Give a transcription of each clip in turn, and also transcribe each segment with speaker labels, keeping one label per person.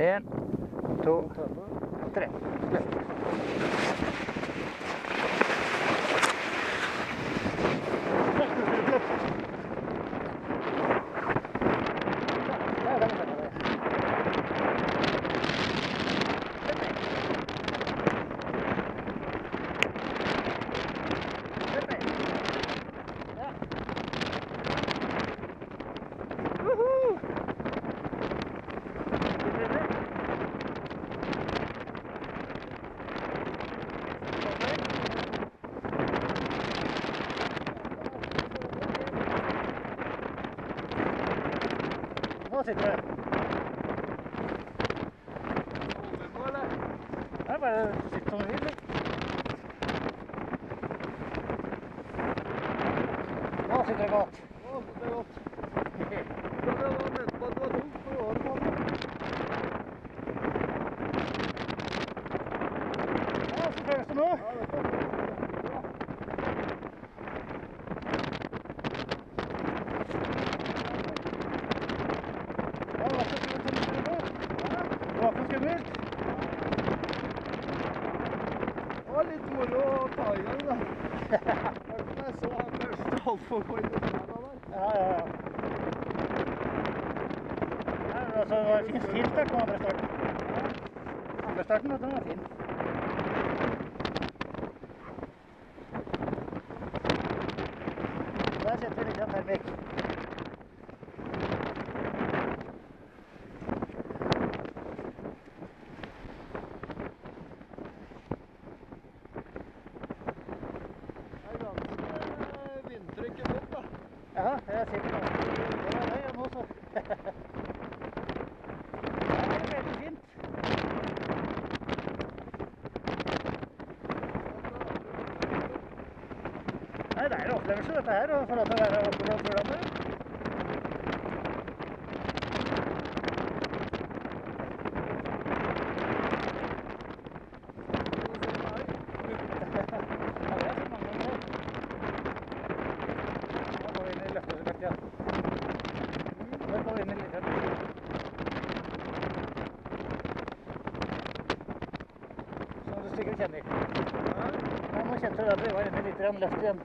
Speaker 1: 1, 2, 3. Nå sitter du. Det er bare å sitte som du vil. Nå sitter det godt.
Speaker 2: Nå sitter det godt. Jeg var ment på at det var tungt for året på det.
Speaker 1: Ja, så føles det nå.
Speaker 2: Ja, det er bra.
Speaker 1: Det var ikke skummelt.
Speaker 2: Det var litt moro å ta i gang da. Jeg så han første holdt på å gå inn i trærne der.
Speaker 1: Ja. Nei, men altså, det var en fin start på andre starten. Andre starten, den var fin. Der setter vi litt termikk. Ja, jeg sitter ganske i det nå, så. Det er veldig fint. Nei, det er en opplevelse dette her, å få lov til å være oppe blant fuglene. Som du sikkert kjenner. Ja, nå kjente du at vi var inne litt løft igjen.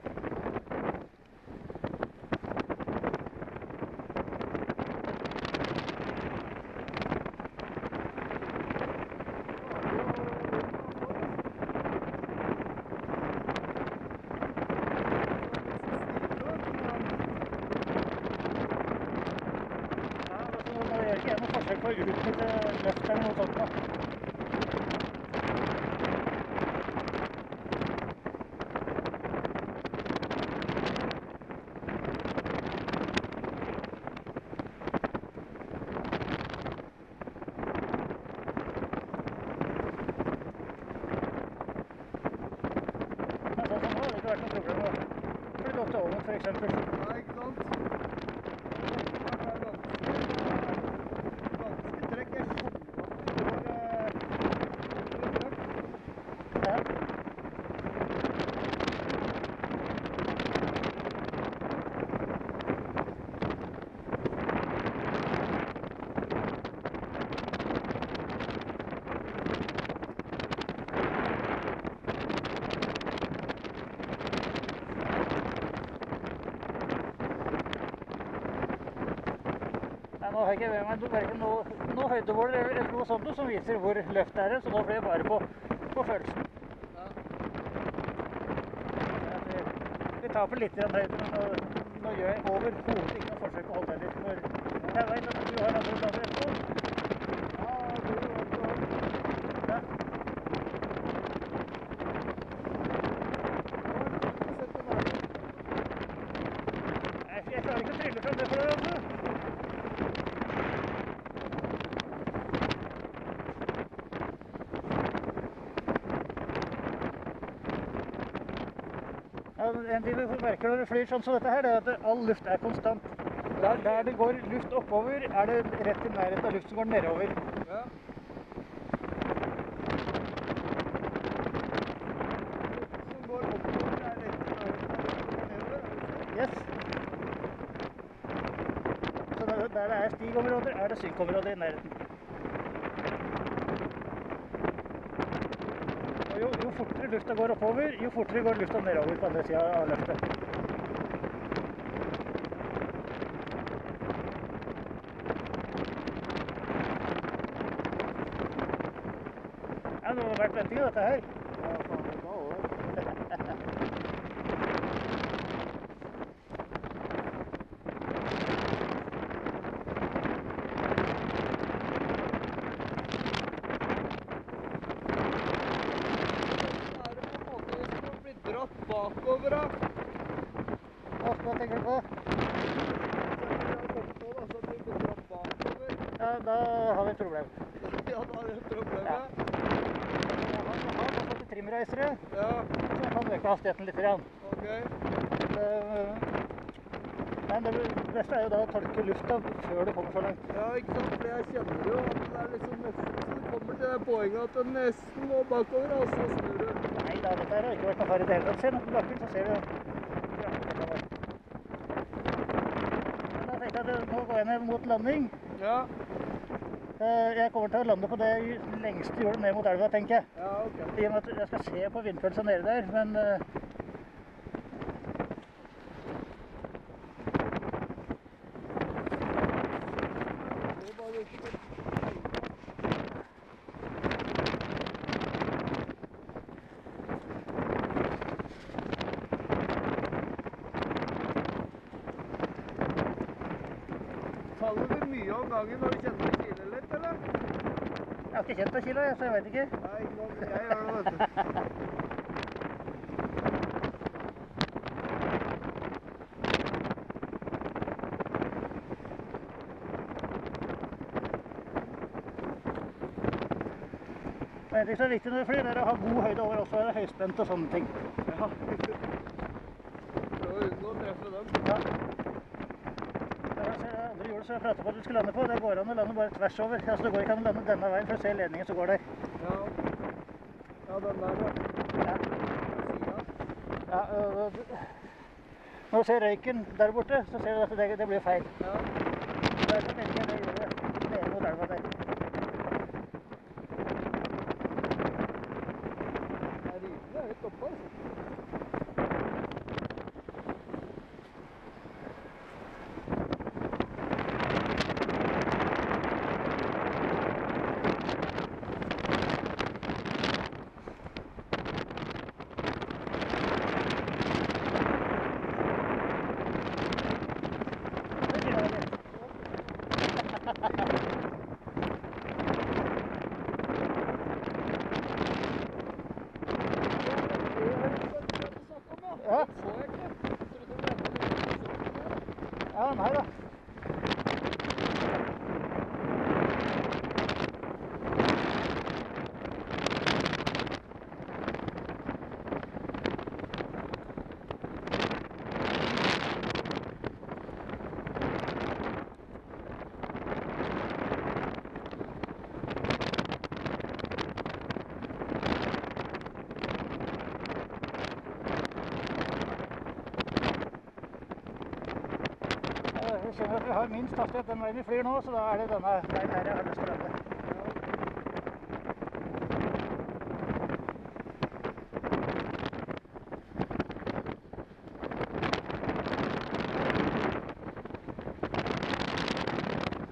Speaker 1: Jeg gjør ikke noe forsøk på å utnytte løft eller noe sånt da. Men sånn som nå har det ikke vært noe problem å flytte opp til Ålen for eksempel.
Speaker 2: Nei, ikke sant?
Speaker 1: Nå har jeg ikke med meg hverken noe høydemåler eller noe sånt som viser hvor løftet er, så nå blir jeg bare på følelsen. Vi taper litt i den høyden, men nå gjør jeg overhodet ikke noe forsøk på å holde meg litt, for jeg vet at du har andre planer etterpå. Jeg klarer ikke å trylle frem det for deg, altså. En ting du merker når du flyr sånn som dette her, det er at all luft er konstant. Der det går luft oppover, er det rett i nærheten av luft som går nedover.
Speaker 2: Ja. Som går oppover, er rett i nærheten av luft som går nedover.
Speaker 1: Yes. Så der det er stigområder, er det synkområder i nærheten. fortere lufta går oppover, jo fortere går lufta nedover på andre siden av løftet. Ja, det har vært venting av dette her.
Speaker 2: Ja, faen, det var også. Bakover da.
Speaker 1: Hva tenker du på? Ja, da har vi et problem.
Speaker 2: Ja, da har vi et problem, ja.
Speaker 1: Jeg har fått trimreisere,
Speaker 2: Ja.
Speaker 1: så jeg kan øke hastigheten litt.
Speaker 2: Ok.
Speaker 1: Men det beste er jo da å tolke lufta før du kommer så langt.
Speaker 2: Ja, ikke sant? For jeg kjenner jo at det er liksom nesten, så du kommer til det poenget at det nesten må bakover, og så snur du.
Speaker 1: Nei da, dette har ikke vært noe fare i det hele tatt. Se nå på bakken, så ser du. Men da tenkte jeg at nå går jeg ned mot landing.
Speaker 2: Ja.
Speaker 1: Jeg kommer til å lande på det lengste jordet ned mot elva, tenker jeg.
Speaker 2: Ja, ok.
Speaker 1: I og med at jeg skal se på vindfølelsen nede der, men
Speaker 2: Faller du mye om gangen når du kjenner det kiler litt, eller?
Speaker 1: jeg har ikke kjent på kilo, så jeg vet ikke.
Speaker 2: Nei, ikke sant. Jeg gjør det, vet du.
Speaker 1: Men det som er viktig når du flyr, det er å ha god høyde over også, være høyspent og sånne ting.
Speaker 2: Ja. Prøv å unngå å treffe dem.
Speaker 1: Ja. Det andre jordet som jeg pratet på at du skulle lande på, det går an å lande bare tvers over. Altså det går ikke an å lande denne veien, for å se ledningen som går der.
Speaker 2: Ja. Ja, den der, ja.
Speaker 1: Ja.
Speaker 2: Siden.
Speaker 1: Ja, når du ser røyken der borte, så ser du at det blir feil.
Speaker 2: Ja.
Speaker 1: Derfor velger jeg det jordet nede mot elva der.
Speaker 2: Det er rimelig høyt oppe, altså.
Speaker 1: Ja.
Speaker 2: Så jeg ikke. Trodde du mente det var
Speaker 1: Ja, nei da. Jeg kjenner at vi har minst hastighet den veien vi flyr nå, så da er det denne veien her jeg har lyst til å lande.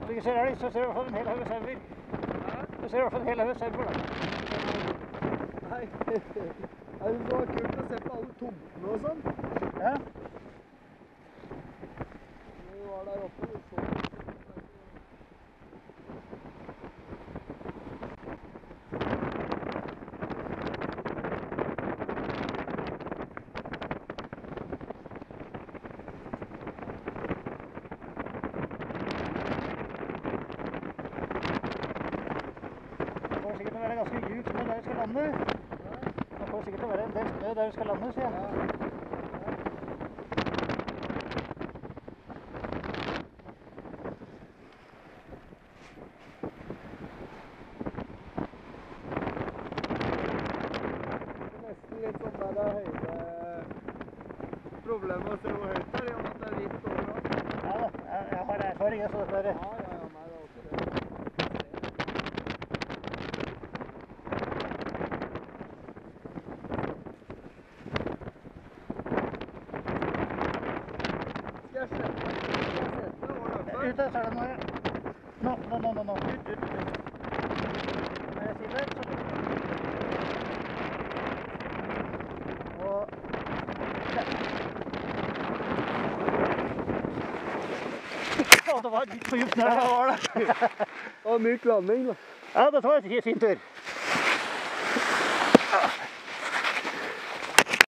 Speaker 1: Når du ikke ser elg, så ser du i hvert fall en hel haug sauer. Du ser i hvert fall en hel haug sauer da.
Speaker 2: Nei. Det var kult å se på alle tomtene og sånn.
Speaker 1: Ja.
Speaker 2: Vi var der oppe, vi så.
Speaker 1: Det kommer sikkert til å være ganske djupt snø der vi skal lande. Det kommer sikkert til å være en del snø der vi skal lande, sier jeg.
Speaker 2: Nesten litt sånn der høydeproblemer å se hvor høyt det er, i og med at det er vidt overalt.
Speaker 1: Ja da, jeg har erfaring, så dette er...
Speaker 2: Ja, nei, det er også det.
Speaker 1: ute, så er det noe. Nå. Ut. Når jeg sier det, så... Og... Ja, det var litt for djupt ned.
Speaker 2: Ja, det var det. Og myk landing, da.
Speaker 1: Ja, dette var en fin tur.